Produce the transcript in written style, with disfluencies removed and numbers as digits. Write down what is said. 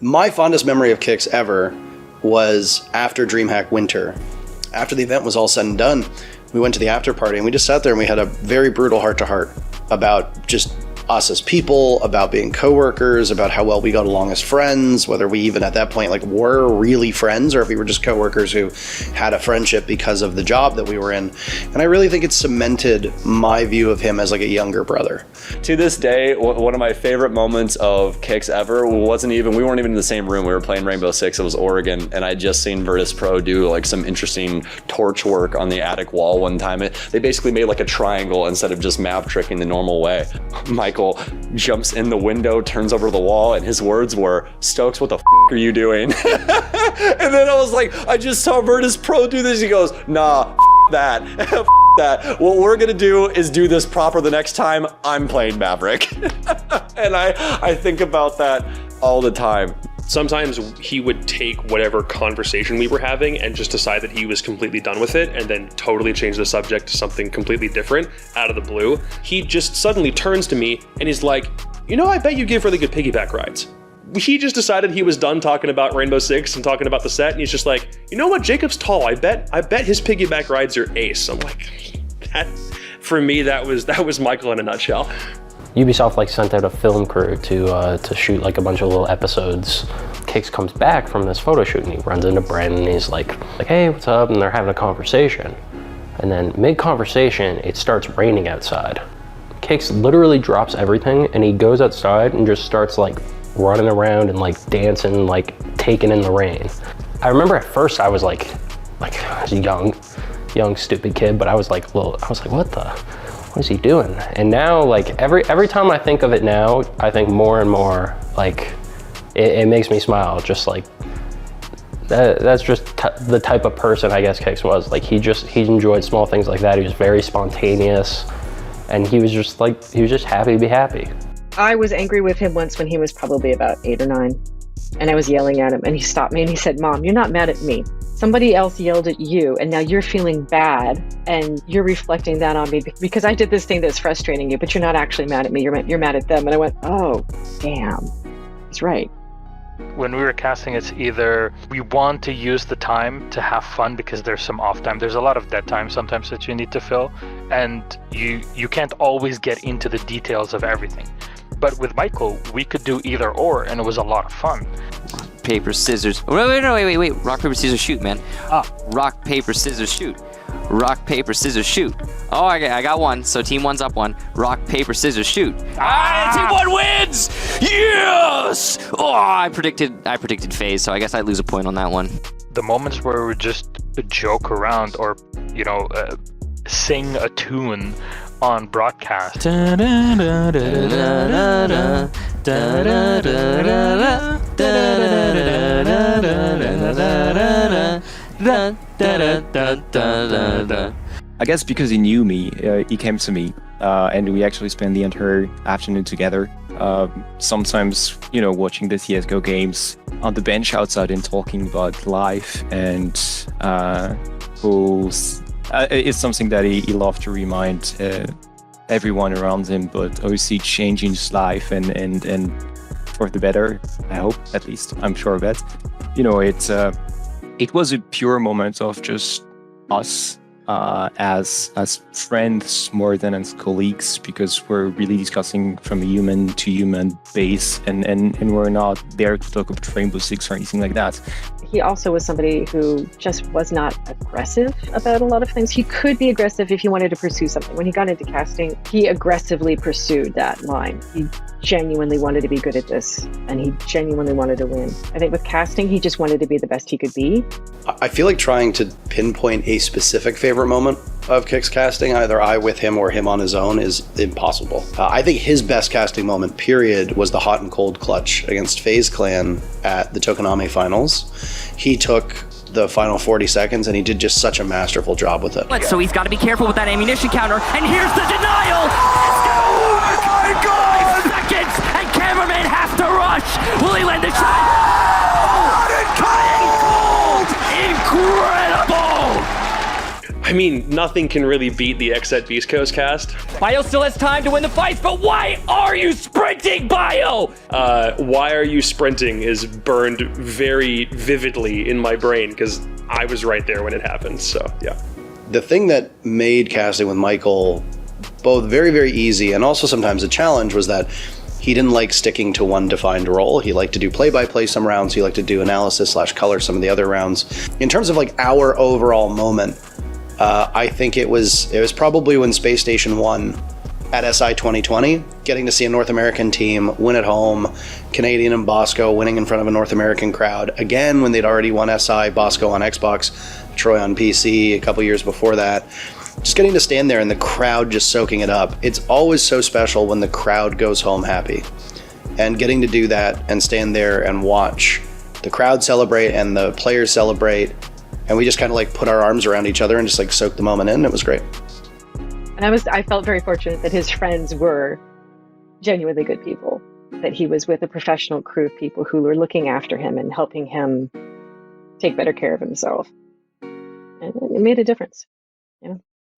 My fondest memory of Kix ever was after DreamHack Winter. After the event was all said and done, we went to the after party and we just sat there and we had a very brutal heart-to-heart about just us as people, about being coworkers, about how well we got along as friends, whether we even at that point like were really friends or if we were just coworkers who had a friendship because of the job that we were in. And I really think it cemented my view of him as like a younger brother. To this day, one of my favorite moments of Kix ever we weren't even in the same room. We were playing Rainbow Six. It was Oregon, and I'd just seen Virtus Pro do like some interesting torch work on the attic wall one time. They basically made like a triangle instead of just map tricking the normal way. Michael jumps in the window, turns over the wall, and his words were, "Stokes, what the f are you doing?" And then I was like, I just saw Virtus Pro do this. He goes, "Nah, f that." That what we're gonna do is do this proper the next time I'm playing Maverick. And I think about that all the time. Sometimes he would take whatever conversation we were having and just decide that he was completely done with it and then totally change the subject to something completely different out of the blue. He just suddenly turns to me and he's like, I bet you give really good piggyback rides. He just decided he was done talking about Rainbow Six and talking about the set, and he's just like, you know what, Jacob's tall. I bet his piggyback rides are ace. I'm like, that for me, that was Michael in a nutshell. Ubisoft like sent out a film crew to shoot like a bunch of little episodes. Kix comes back from this photo shoot and he runs into Brandon and he's like, hey, what's up? And they're having a conversation. And then mid-conversation, it starts raining outside. Kix literally drops everything and he goes outside and just starts like running around and like dancing, like taking in the rain. I remember at first I was like I was a young stupid kid, but I was like, what is he doing? And now like every time I think of it now, I think more and more like it makes me smile. Just like that's just the type of person I guess Kix was. Like he enjoyed small things like that. He was very spontaneous and he was just happy to be happy. I was angry with him once when he was probably about 8 or 9, and I was yelling at him and he stopped me and he said, "Mom, you're not mad at me. Somebody else yelled at you and now you're feeling bad and you're reflecting that on me because I did this thing that's frustrating you, but you're not actually mad at me. You're mad at them." And I went, oh, damn, he's right. When we were casting, it's either we want to use the time to have fun because there's some off time. There's a lot of dead time sometimes that you need to fill, and you can't always get into the details of everything. But with Michael, we could do either or, and it was a lot of fun. Paper, scissors. Wait. Rock, paper, scissors, shoot, man. Rock, paper, scissors, shoot. Rock, paper, scissors, shoot. Oh, I got one. So team one's up one. Rock, paper, scissors, shoot. Team one wins! Yes! Oh, I predicted phase, so I guess I'd lose a point on that one. The moments where we just joke around or, sing a tune on broadcast. I guess because he knew me, he came to me, and we actually spent the entire afternoon together. Sometimes, watching the CSGO games on the bench outside and talking about life and it's something that he loved to remind everyone around him, but obviously changing his life and for the better, I hope, at least. I'm sure of that. It was a pure moment of just us as friends more than as colleagues, because we're really discussing from a human to human base, and we're not there to talk about Rainbow Six or anything like that. He also was somebody who just was not aggressive about a lot of things. He could be aggressive if he wanted to pursue something. When he got into casting, he aggressively pursued that line. He genuinely wanted to be good at this, and he genuinely wanted to win. I think with casting, he just wanted to be the best he could be. I feel like trying to pinpoint a specific favorite moment of Kix casting, either I with him or him on his own, is impossible. I think his best casting moment, period, was the hot and cold clutch against FaZe Clan at the Tokonami finals. He took the final 40 seconds and he did just such a masterful job with it. So he's got to be careful with that ammunition counter, and here's the denial! Oh my God! 5 seconds, and cameraman has to rush! Will he land the shot? Oh! Incredible! I I mean, nothing can really beat the XZ Beast Coast cast. Bio still has time to win the fights, but why are you sprinting, Bio? Why are you sprinting is burned very vividly in my brain because I was right there when it happened. So yeah. The thing that made casting with Michael both very, very easy and also sometimes a challenge was that he didn't like sticking to one defined role. He liked to do play-by-play some rounds. He liked to do analysis/color some of the other rounds. In terms of like our overall moment, I think it was probably when Space Station won at SI 2020, getting to see a North American team win at home, Canadian and Bosco winning in front of a North American crowd. Again, when they'd already won SI, Bosco on Xbox, Troy on PC a couple years before that. Just getting to stand there and the crowd just soaking it up. It's always so special when the crowd goes home happy. And getting to do that and stand there and watch the crowd celebrate and the players celebrate. And we just kind of like put our arms around each other and just like soak the moment in. It was great. And I felt very fortunate that his friends were genuinely good people, that he was with a professional crew of people who were looking after him and helping him take better care of himself. And it made a difference. You know?